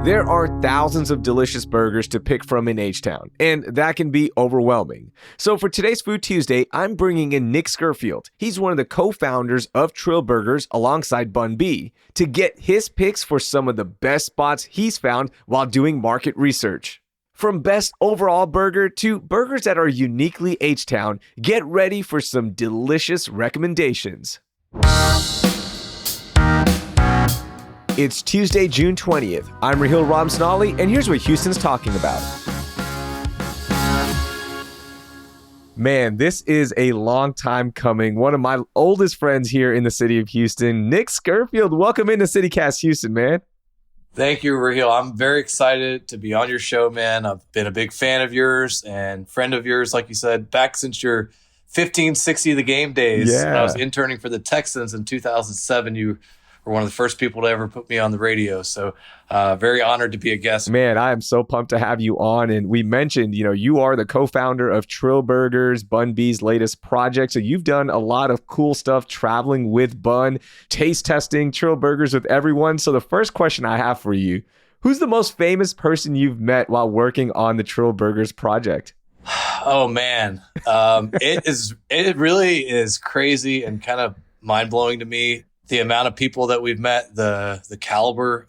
There are thousands of delicious burgers to pick from in H-Town, and that can be overwhelming. So for today's Food Tuesday, I'm bringing in Nick Scurfield. He's one of the co-founders of Trill Burgers alongside Bun B to get his picks for some of the best spots he's found while doing market research. From best overall burger to burgers that are uniquely H-Town, get ready for some delicious recommendations. It's Tuesday, June 20th. I'm Raheel Ramzanali, and here's what Houston's talking about. Man, this is a long time coming. One of my oldest friends here in the city of Houston, Nick Scurfield. Welcome into CityCast Houston, man. Thank you, Raheel. I'm very excited to be on your show, man. I've been a big fan of yours and friend of yours, like you said, back since your 1560 The Game days. Yeah. When I was interning for the Texans in 2007. You were one of the first people to ever put me on the radio. So very honored to be a guest. Man, I am so pumped to have you on. And we mentioned, you are the co-founder of Trill Burgers, Bun B's latest project. So you've done a lot of cool stuff traveling with Bun, taste testing Trill Burgers with everyone. So the first question I have for you, who's the most famous person you've met while working on the Trill Burgers project? Oh, man. It really is crazy and kind of mind-blowing to me. The amount of people that we've met, the caliber.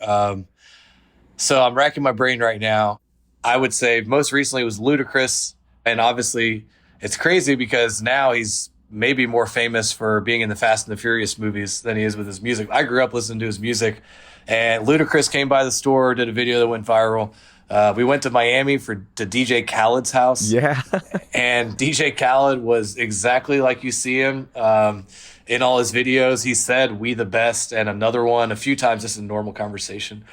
So I'm racking my brain right now. I would say most recently was Ludacris. And obviously it's crazy because now he's maybe more famous for being in the Fast and the Furious movies than he is with his music. I grew up listening to his music, and Ludacris came by the store, did a video that went viral. We went to Miami to DJ Khaled's house. Yeah. And DJ Khaled was exactly like you see him. In all his videos, he said, "We the best," and another one a few times, just in normal conversation.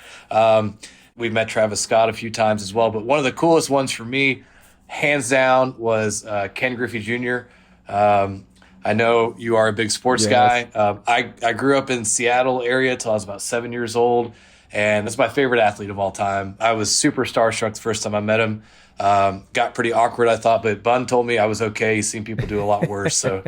We've met Travis Scott a few times as well. But one of the coolest ones for me, hands down, was Ken Griffey Jr. I know you are a big sports guy. I grew up in Seattle area till I was about 7 years old. And that's my favorite athlete of all time. I was super starstruck the first time I met him. Got pretty awkward, I thought, but Bun told me I was okay. He's seen people do a lot worse. So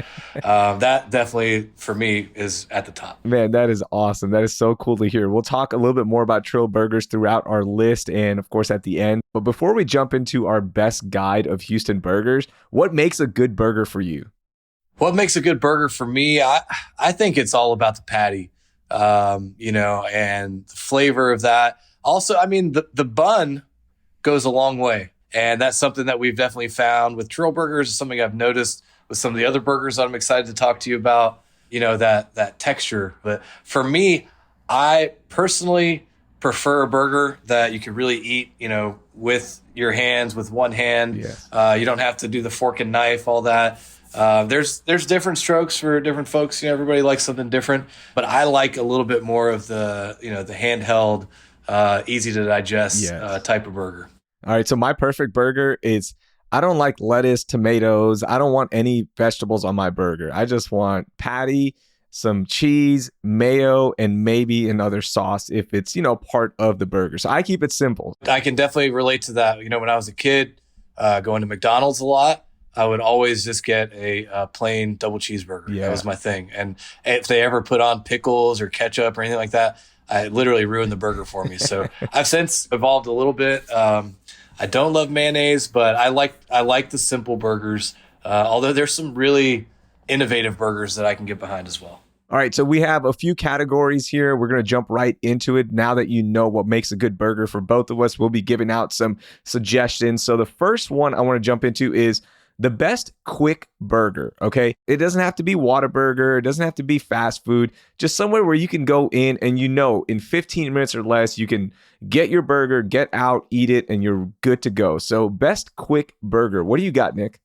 that definitely, for me, is at the top. Man, that is awesome. That is so cool to hear. We'll talk a little bit more about Trill Burgers throughout our list and, of course, at the end. But before we jump into our best guide of Houston burgers, what makes a good burger for you? What makes a good burger for me? I think it's all about the patty. And the flavor of that. Also, I mean, the bun goes a long way. And that's something that we've definitely found with Trill Burgers. It's something I've noticed with some of the other burgers that I'm excited to talk to you about, that texture. But for me, I personally prefer a burger that you can really eat, with your hands, with one hand. Yes. You don't have to do the fork and knife, all that. There's different strokes for different folks. Everybody likes something different, but I like a little bit more of the handheld, easy to digest type of burger. All right. So my perfect burger is, I don't like lettuce, tomatoes. I don't want any vegetables on my burger. I just want patty, some cheese, mayo, and maybe another sauce if it's, part of the burger. So I keep it simple. I can definitely relate to that. When I was a kid, going to McDonald's a lot, I would always just get a plain double cheeseburger. Yeah. That was my thing. And if they ever put on pickles or ketchup or anything like that, I literally ruined the burger for me. So I've since evolved a little bit. I don't love mayonnaise, but I like the simple burgers. Although there's some really innovative burgers that I can get behind as well. All right, so we have a few categories here. We're going to jump right into it. Now that you know what makes a good burger for both of us, we'll be giving out some suggestions. So the first one I want to jump into is the best quick burger, okay? It doesn't have to be Whataburger. It doesn't have to be fast food. Just somewhere where you can go in and in 15 minutes or less, you can get your burger, get out, eat it, and you're good to go. So best quick burger. What do you got, Nick?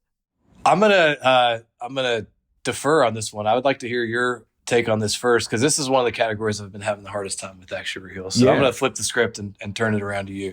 I'm gonna defer on this one. I would like to hear your take on this first, because this is one of the categories I've been having the hardest time with, actually, Raheel. So I'm going to flip the script and turn it around to you.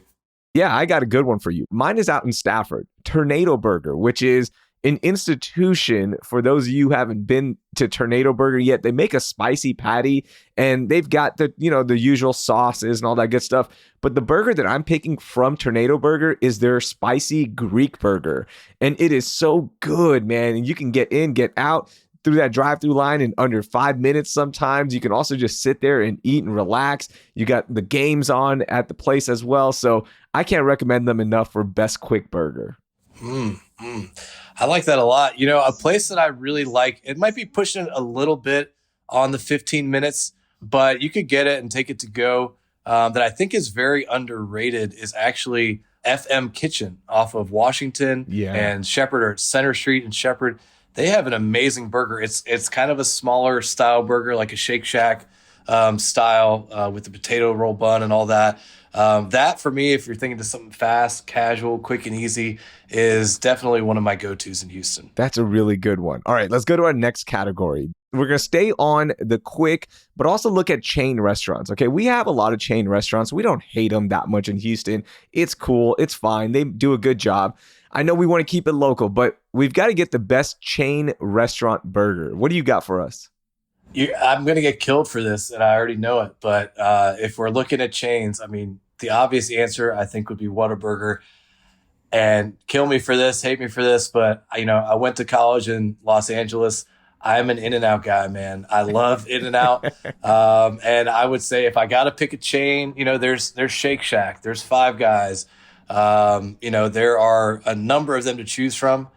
Yeah, I got a good one for you. Mine is out in Stafford, Tornado Burger, which is an institution. For those of you who haven't been to Tornado Burger yet, they make a spicy patty and they've got the usual sauces and all that good stuff. But the burger that I'm picking from Tornado Burger is their spicy Greek burger. And it is so good, man. And you can get in, get out. through that drive-through line in under 5 minutes sometimes. You can also just sit there and eat and relax. You got the games on at the place as well. So I can't recommend them enough for best quick burger. I like that a lot. You know, a place that I really like, it might be pushing it a little bit on the 15 minutes, but you could get it and take it to go. That I think is very underrated is actually FM Kitchen off of Washington and Shepherd, or Center Street and Shepherd. They have an amazing burger. It's kind of a smaller style burger, like a Shake Shack style with the potato roll bun and all that. That for me, if you're thinking of something fast, casual, quick and easy, is definitely one of my go-tos in Houston. That's a really good one. All right, let's go to our next category. We're going to stay on the quick, but also look at chain restaurants. Okay, we have a lot of chain restaurants. We don't hate them that much in Houston. It's cool. It's fine. They do a good job. I know we want to keep it local, but we've got to get the best chain restaurant burger. What do you got for us? I'm going to get killed for this, and I already know it. But if we're looking at chains, I mean, the obvious answer, I think, would be Whataburger. And kill me for this, hate me for this, but I went to college in Los Angeles. I'm an In-N-Out guy, man. I love In-N-Out. And I would say if I got to pick a chain, there's Shake Shack, there's Five Guys. There are a number of them to choose from.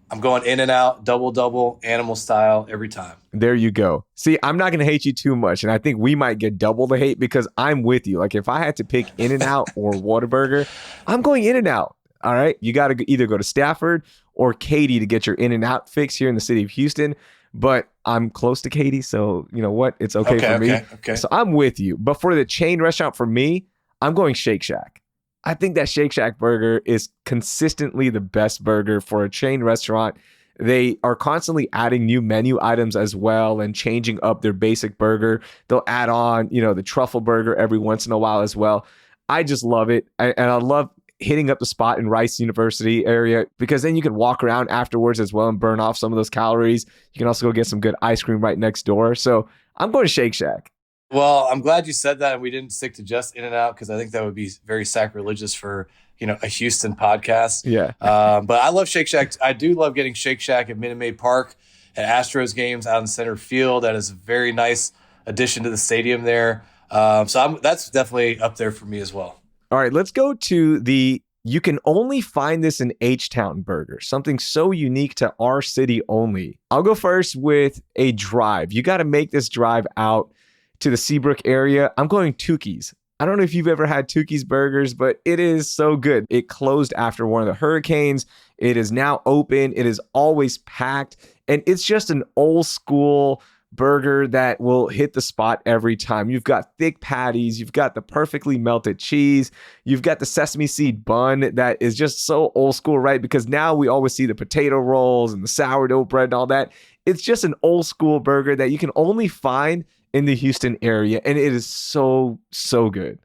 I'm going In-N-Out, double, animal style every time. There you go. See, I'm not going to hate you too much. And I think we might get double the hate because I'm with you. Like if I had to pick In-N-Out or Whataburger, I'm going In-N-Out. All right. You got to either go to Stafford or Katy to get your In-N-Out fix here in the city of Houston. But I'm close to Katy. So you know what? It's okay for me. Okay. So I'm with you. But for the chain restaurant, for me, I'm going Shake Shack. I think that Shake Shack burger is consistently the best burger for a chain restaurant. They are constantly adding new menu items as well and changing up their basic burger. They'll add on, the truffle burger every once in a while as well. I just love it. And I love hitting up the spot in Rice University area because then you can walk around afterwards as well and burn off some of those calories. You can also go get some good ice cream right next door. So I'm going to Shake Shack. Well, I'm glad you said that and we didn't stick to just In-N-Out because I think that would be very sacrilegious for, a Houston podcast. Yeah. But I love Shake Shack. I do love getting Shake Shack at Minute Maid Park at Astros games out in center field. That is a very nice addition to the stadium there. That's definitely up there for me as well. All right, let's go to you can only find this in H-Town burger, something so unique to our city only. I'll go first with a drive. You got to make this drive out to the Seabrook area. I'm going Tukey's. I don't know if you've ever had Tukey's burgers, but it is so good. It closed after one of the hurricanes. It is now open. It is always packed. And it's just an old school burger that will hit the spot every time. You've got thick patties. You've got the perfectly melted cheese. You've got the sesame seed bun that is just so old school, right? Because now we always see the potato rolls and the sourdough bread and all that. It's just an old school burger that you can only find in the Houston area. And it is so, so good.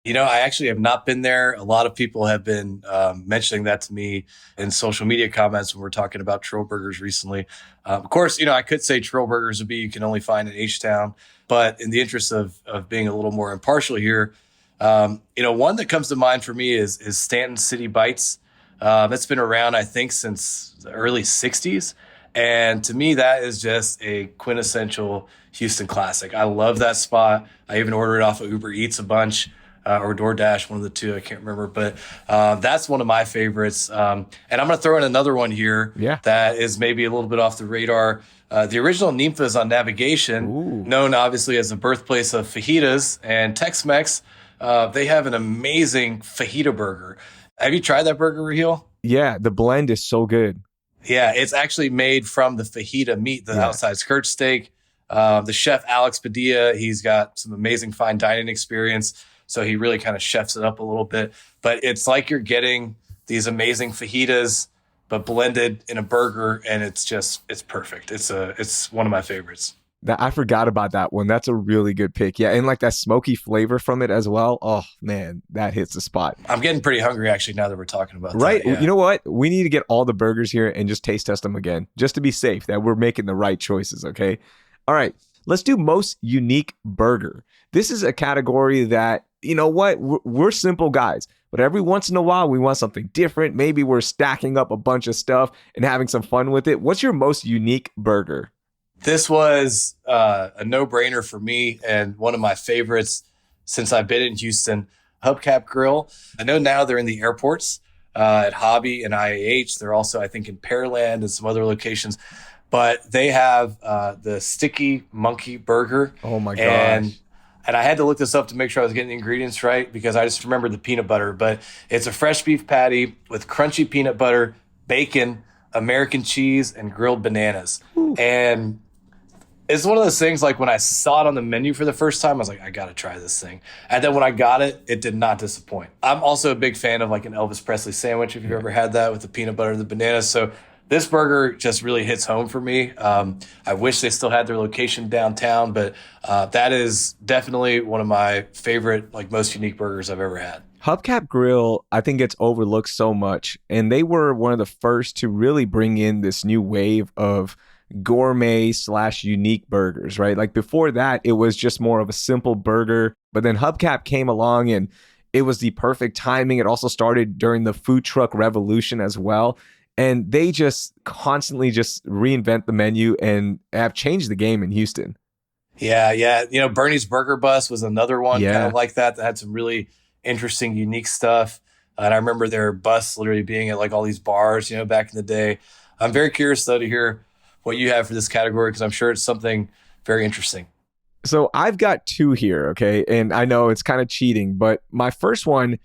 I actually have not been there. A lot of people have been mentioning that to me in social media comments when we're talking about Trill Burgers recently. Of course, I could say Trill Burgers would be you can only find in H-Town. But in the interest of being a little more impartial here, one that comes to mind for me is Stanton City Bites. That's been around, I think, since the early 60s. And to me, that is just a quintessential Houston classic. I love that spot. I even order it off of Uber Eats a bunch or DoorDash, one of the two. I can't remember. But that's one of my favorites. And I'm going to throw in another one here that is maybe a little bit off the radar. The original Ninfa's on Navigation, known obviously as the birthplace of fajitas and Tex-Mex. They have an amazing fajita burger. Have you tried that burger, Raheel? Yeah, the blend is so good. Yeah, it's actually made from the fajita meat, the outside skirt steak. The chef, Alex Padilla, he's got some amazing fine dining experience. So he really kind of chefs it up a little bit. But it's like you're getting these amazing fajitas, but blended in a burger. And it's perfect. It's one of my favorites. I forgot about that one. That's a really good pick. Yeah, and like that smoky flavor from it as well. Oh, man, that hits the spot. I'm getting pretty hungry, actually, now that we're talking about that. Right. You know what? We need to get all the burgers here and just taste test them again, just to be safe that we're making the right choices, okay? All right, let's do most unique burger. This is a category that, you know what? We're simple guys. but every once in a while we want something different. Maybe we're stacking up a bunch of stuff and having some fun with it. What's your most unique burger? This was a no-brainer for me and one of my favorites since I've been in Houston. Hubcap Grill. I know now they're in the airports at Hobby and IAH. They're also, I think, in Pearland and some other locations. But they have the sticky monkey burger. Oh my gosh. And I had to look this up to make sure I was getting the ingredients right because I just remembered the peanut butter. But it's a fresh beef patty with crunchy peanut butter, bacon, American cheese, and grilled bananas. Ooh. And it's one of those things like when I saw it on the menu for the first time, I was like, I got to try this thing. And then when I got it, it did not disappoint. I'm also a big fan of like an Elvis Presley sandwich, if you've ever had that with the peanut butter and the bananas. So this burger just really hits home for me. I wish they still had their location downtown, but that is definitely one of my favorite, like most unique burgers I've ever had. Hubcap Grill, I think, gets overlooked so much. And they were one of the first to really bring in this new wave of gourmet / unique burgers, right? Like before that, it was just more of a simple burger. But then Hubcap came along and it was the perfect timing. It also started during the food truck revolution as well. And they just constantly just reinvent the menu and have changed the game in Houston. Yeah. You know, Bernie's Burger Bus was another one kind of like that had some really interesting, unique stuff. And I remember their bus literally being at like all these bars, you know, back in the day. I'm very curious, though, to hear what you have for this category because I'm sure it's something very interesting. So I've got two here, okay? And I know it's kind of cheating, but my first one,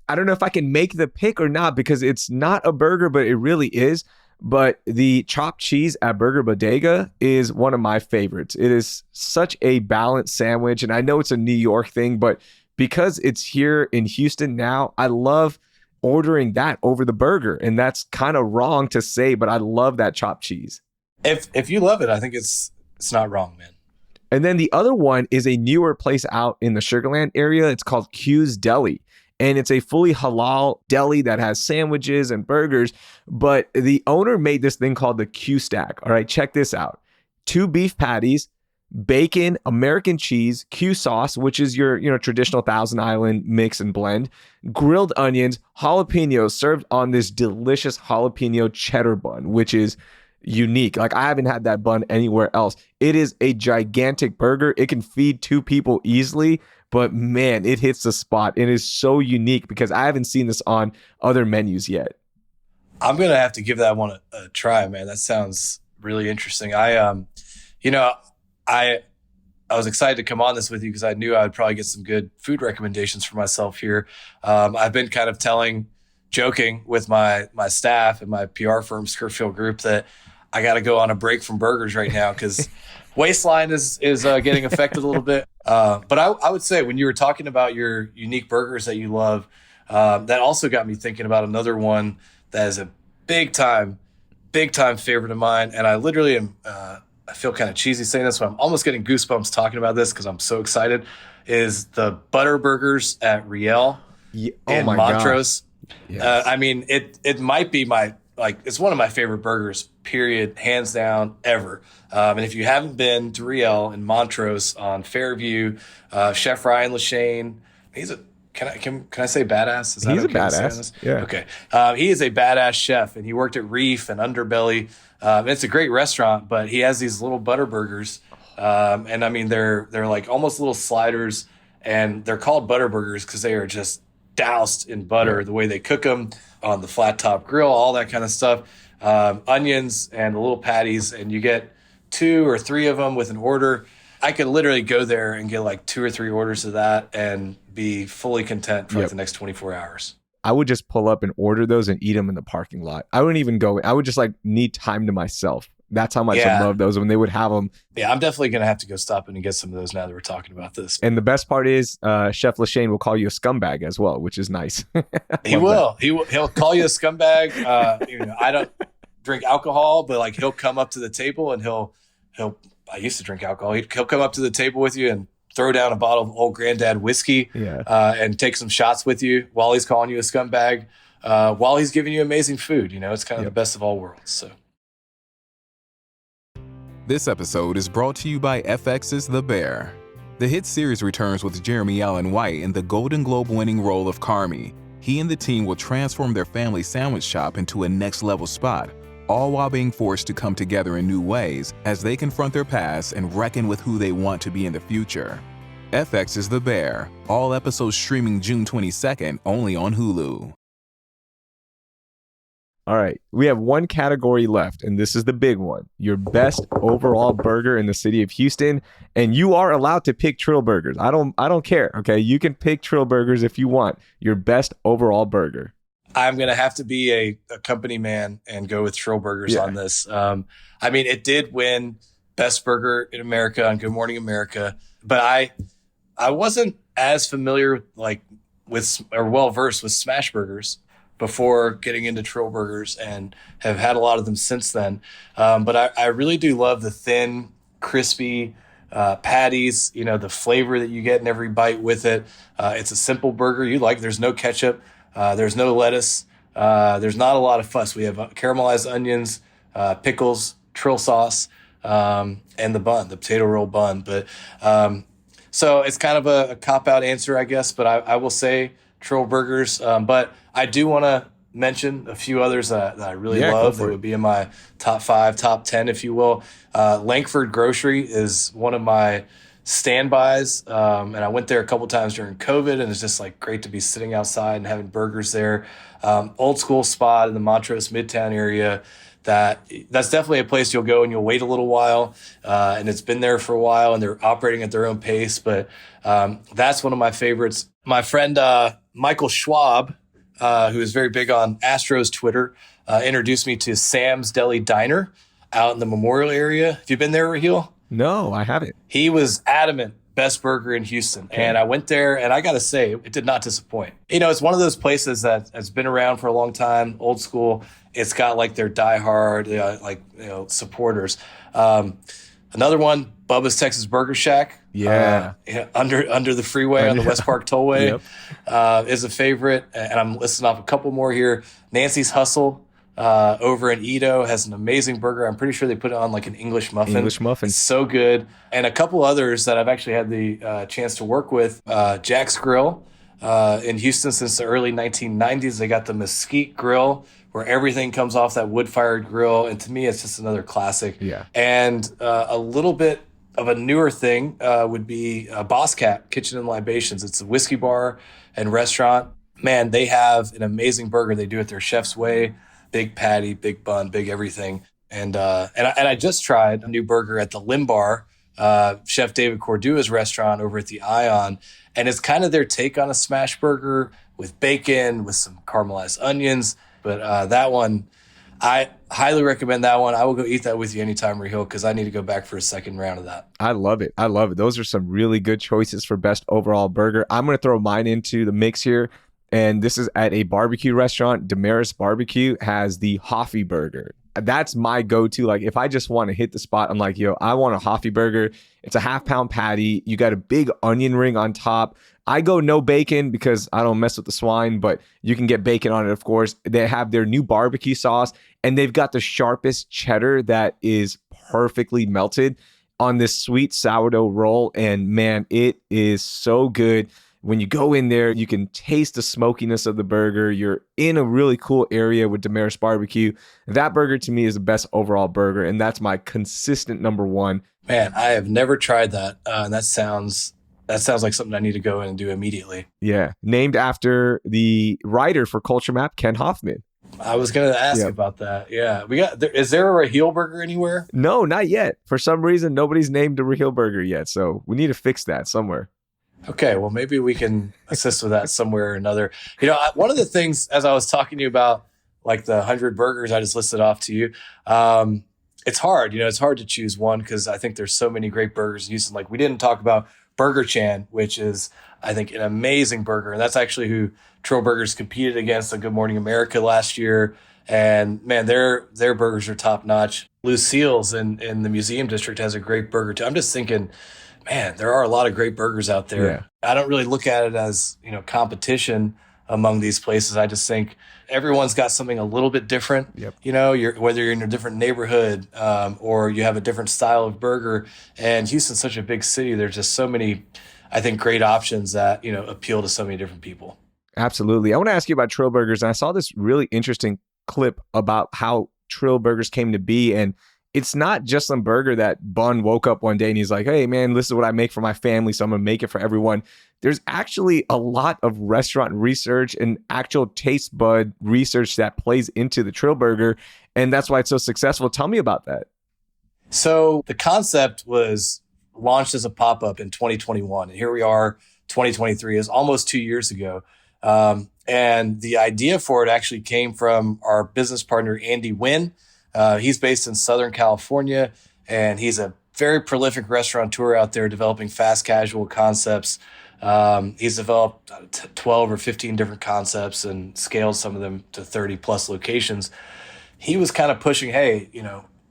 I don't know if I can make the pick or not because it's not a burger, but it really is. But the chopped cheese at Burger Bodega is one of my favorites. It is such a balanced sandwich. And I know it's a New York thing, but because it's here in Houston now, I love ordering that over the burger. And that's kind of wrong to say, but I love that chopped cheese. If you love it, I think it's not wrong, man. And then the other one is a newer place out in the Sugarland area. It's called Q's Deli. And it's a fully halal deli that has sandwiches and burgers. But the owner made this thing called the Q Stack. All right, check this out. 2 beef patties, bacon, American cheese, Q sauce, which is your traditional Thousand Island mix and blend, grilled onions, jalapenos served on this delicious jalapeno cheddar bun, which is unique. Like I haven't had that bun anywhere else. It is a gigantic burger. It can feed 2 people easily. But man, it hits the spot. It is so unique because I haven't seen this on other menus yet. I'm going to have to give that one a try, man. That sounds really interesting. I was excited to come on this with you because I knew I would probably get some good food recommendations for myself here. I've been kind of joking with my staff and my PR firm, Scurfield Group, that I got to go on a break from burgers right now because waistline is getting affected a little bit. But I would say when you were talking about your unique burgers that you love, that also got me thinking about another one that is a big time favorite of mine. And I literally am, I feel kind of cheesy saying this, but I'm almost getting goosebumps talking about this because I'm so excited, is the butter burgers at Raheel in Montrose. Yes. I mean, it might be it's one of my favorite burgers, period, hands down, ever. And if you haven't been to Raheel in Montrose on Fairview, Chef Ryan Lashane, can I say badass? Is that he's okay a badass. Yeah. Okay. He is a badass chef, and he worked at Reef and Underbelly. It's a great restaurant, but he has these little butter burgers, and I mean they're like almost little sliders, and they're called butter burgers because they are just doused in butter. The way they cook them on the flat top grill, all that kind of stuff. Onions and the little patties, and you get 2 or 3 of them with an order. I could literally go there and get like 2 or 3 orders of that and be fully content for like the next 24 hours. I would just pull up and order those and eat them in the parking lot. I wouldn't even go. I would just like need time to myself. That's how much I love those when they would have them. Yeah, I'm definitely going to have to go stop in and get some of those now that we're talking about this. And the best part is Chef Lashane will call you a scumbag as well, which is nice. He will. He'll call you a scumbag. I don't drink alcohol, but like he'll come up to the table and I used to drink alcohol. He'll come up to the table with you and throw down a bottle of old granddad whiskey and take some shots with you while he's calling you a scumbag, while he's giving you amazing food. You know, it's kind of the best of all worlds. So. This episode is brought to you by FX's The Bear. The hit series returns with Jeremy Allen White in the Golden Globe-winning role of Carmy. he and the team will transform their family sandwich shop into a next-level spot, all while being forced to come together in new ways as they confront their past and reckon with who they want to be in the future. FX is The Bear, all episodes streaming June 22nd only on Hulu. All right, we have one category left, and this is the big one. Your best overall burger in the city of Houston, and you are allowed to pick Trill Burgers. I don't care, okay? You can pick Trill Burgers if you want. Your best overall burger. I'm going to have to be a company man and go with Trill Burgers on this. I mean, it did win Best Burger in America on Good Morning America, but I wasn't as familiar with or well-versed with smash burgers before getting into Trill Burgers, and have had a lot of them since then. But I really do love the thin, crispy patties, the flavor that you get in every bite with it. It's a simple burger. There's no ketchup. There's no lettuce. There's not a lot of fuss. We have caramelized onions, pickles, Trill sauce, and the bun, the potato roll bun. But so it's kind of a cop-out answer, I guess, but I will say Trill Burgers. But I do want to mention a few others that I really love that would be in my top 5, top 10, if you will. Langford Grocery is one of my standbys, and I went there a couple times during COVID, and it's just great to be sitting outside and having burgers there. Old school spot in the Montrose Midtown area. That's definitely a place you'll go and you'll wait a little while, and it's been there for a while, and they're operating at their own pace. But that's one of my favorites. My friend Michael Schwab, who is very big on Astros Twitter, introduced me to Sam's Deli Diner out in the Memorial area. Have you been there, Raheel? No, I haven't. He was adamant, best burger in Houston. Okay. And I went there, and I got to say, it did not disappoint. It's one of those places that has been around for a long time, old school. It's got their diehard, supporters. Another one, Bubba's Texas Burger Shack. Yeah. Under the freeway on the West Park Tollway is a favorite. And I'm listing off a couple more here. Nancy's Hustle over in Edo has an amazing burger. I'm pretty sure they put it on an English muffin. It's so good. And a couple others that I've actually had the chance to work with. Jack's Grill in Houston since the early 1990s. They got the Mesquite Grill, where everything comes off that wood-fired grill. And to me, it's just another classic. Yeah. And a little bit of a newer thing would be Boss Cat Kitchen and Libations. It's a whiskey bar and restaurant. Man, they have an amazing burger. They do it their chef's way. Big patty, big bun, big everything. And I just tried a new burger at the Limbar, Chef David Cordua's restaurant over at the Ion. And it's kind of their take on a smash burger with bacon, with some caramelized onions. But that one, I highly recommend that one. I will go eat that with you anytime, Raheel, because I need to go back for a second round of that. I love it. Those are some really good choices for best overall burger. I'm going to throw mine into the mix here. And this is at a barbecue restaurant. Damaris Barbecue has the Hoffy Burger. That's my go-to. If I just want to hit the spot, I'm I want a Hoffy Burger. It's a half-pound patty. You got a big onion ring on top. I go no bacon because I don't mess with the swine, but you can get bacon on it, of course. They have their new barbecue sauce, and they've got the sharpest cheddar that is perfectly melted on this sweet sourdough roll. And man, it is so good. When you go in there, you can taste the smokiness of the burger. You're in a really cool area with Damaris Barbecue. That burger to me is the best overall burger, and that's my consistent number one. Man, I have never tried that. And that sounds like something I need to go in and do immediately. Yeah. Named after the writer for Culture Map, Ken Hoffman. I was going to ask about that. Yeah. Is there a Raheel burger anywhere? No, not yet. For some reason, nobody's named a Raheel burger yet. So we need to fix that somewhere. Okay, well, maybe we can assist with that somewhere or another. One of the things, as I was talking to you about, the 100 burgers I just listed off to you, it's hard. It's hard to choose one because I think there's so many great burgers in Houston. We didn't talk about Burger Chan, which is, I think, an amazing burger. And that's actually who Trill Burgers competed against on Good Morning America last year. And, man, their burgers are top-notch. Lucille's in the Museum District has a great burger, too. I'm just thinking, man, there are a lot of great burgers out there. Yeah. I don't really look at it as, competition among these places. I just think everyone's got something a little bit different. Yep. Whether you're in a different neighborhood or you have a different style of burger. And Houston's such a big city. There's just so many, I think, great options that, appeal to so many different people. Absolutely. I want to ask you about Trill Burgers. And I saw this really interesting clip about how Trill Burgers came to be. And it's not just some burger that Bun woke up one day and he's like, hey, man, this is what I make for my family, so I'm going to make it for everyone. There's actually a lot of restaurant research and actual taste bud research that plays into the Trill Burger. And that's why it's so successful. Tell me about that. So the concept was launched as a pop-up in 2021. And here we are, 2023, is almost 2 years ago. And the idea for it actually came from our business partner, Andy Wynn. He's based in Southern California, and he's a very prolific restaurateur out there developing fast casual concepts. He's developed 12 or 15 different concepts and scaled some of them to 30 plus locations. He was kind of pushing, hey,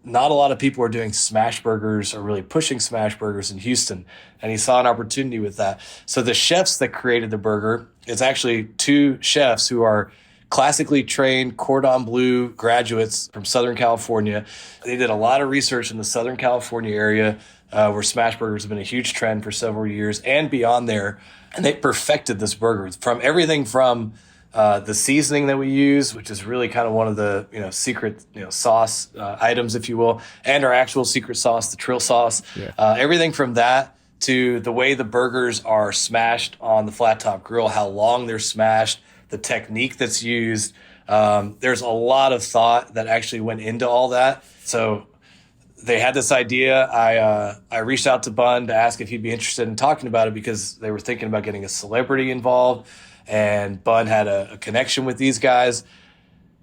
not a lot of people are doing smash burgers or really pushing smash burgers in Houston. And he saw an opportunity with that. So the chefs that created the burger, it's actually 2 chefs who are classically trained cordon bleu graduates from Southern California. They did a lot of research in the Southern California area where smash burgers have been a huge trend for several years and beyond there. And they perfected this burger from everything from the seasoning that we use, which is really kind of one of the secret sauce items, if you will, and our actual secret sauce, the Trill sauce. Yeah. Everything from that to the way the burgers are smashed on the flat top grill, how long they're smashed, the technique that's used. There's a lot of thought that actually went into all that. So they had this idea. I reached out to Bun to ask if he'd be interested in talking about it because they were thinking about getting a celebrity involved. And Bun had a connection with these guys.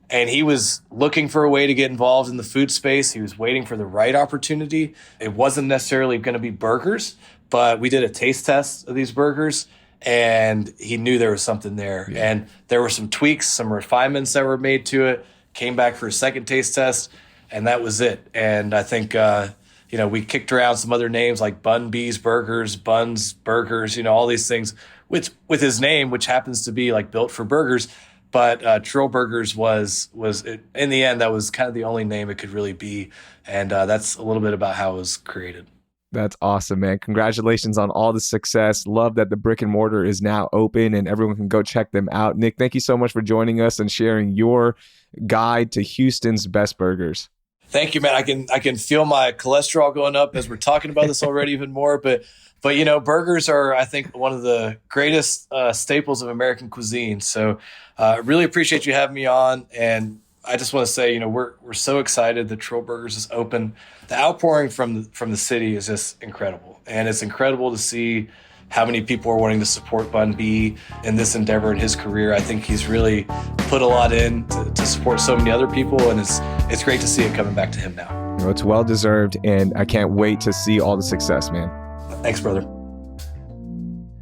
And he was looking for a way to get involved in the food space. He was waiting for the right opportunity. It wasn't necessarily going to be burgers, but we did a taste test of these burgers. And he knew there was something there. Yeah. And there were some tweaks, some refinements that were made to it. Came back for a second taste test, and that was it. And I think, we kicked around some other names like Bun B's Burgers, Bun's Burgers, all these things with his name, which happens to be like built for burgers. But Trill Burgers was in the end, that was kind of the only name it could really be. And that's a little bit about how it was created. That's awesome, man. Congratulations on all the success. Love that the brick and mortar is now open and everyone can go check them out. Nick, thank you so much for joining us and sharing your guide to Houston's best burgers. Thank you, man. I can feel my cholesterol going up as we're talking about this already even more. But burgers are, I think, one of the greatest staples of American cuisine. So I really appreciate you having me on. And I just want to say, we're so excited that Trill Burgers is open. The outpouring from the city is just incredible. And it's incredible to see how many people are wanting to support Bun B in this endeavor in his career. I think he's really put a lot in to support so many other people. And it's great to see it coming back to him now. It's well-deserved. And I can't wait to see all the success, man. Thanks, brother.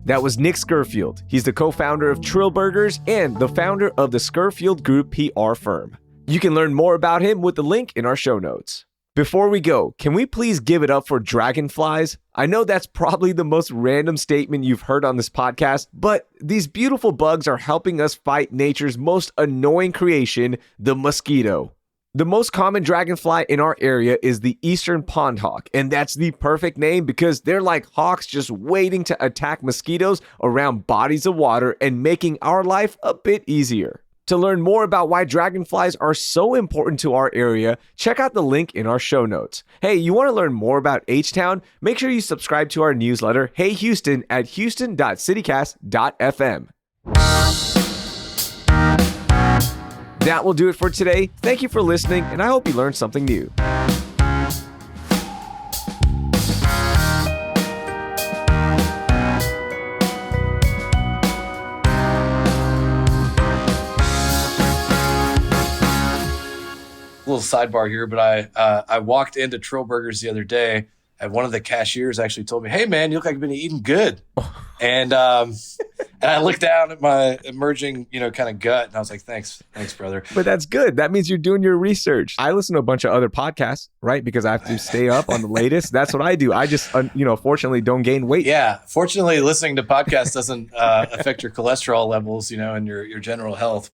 That was Nick Scurfield. He's the co-founder of Trill Burgers and the founder of the Scurfield Group PR Firm. You can learn more about him with the link in our show notes. Before we go, can we please give it up for dragonflies? I know that's probably the most random statement you've heard on this podcast, but these beautiful bugs are helping us fight nature's most annoying creation, the mosquito. The most common dragonfly in our area is the eastern pond hawk, and that's the perfect name because they're like hawks just waiting to attack mosquitoes around bodies of water and making our life a bit easier. To learn more about why dragonflies are so important to our area, check out the link in our show notes. Hey, you want to learn more about H-Town? Make sure you subscribe to our newsletter, Hey Houston, at houston.citycast.fm. That will do it for today. Thank you for listening, and I hope you learned something new. Little sidebar here, but I walked into Trill Burgers the other day, and one of the cashiers actually told me, "Hey, man, you look like you've been eating good." And I looked down at my emerging, kind of gut, and I was like, "Thanks, brother." But that's good. That means you're doing your research. I listen to a bunch of other podcasts, right? Because I have to stay up on the latest. That's what I do. I just, fortunately, don't gain weight. Yeah, fortunately, listening to podcasts doesn't affect your cholesterol levels, and your general health.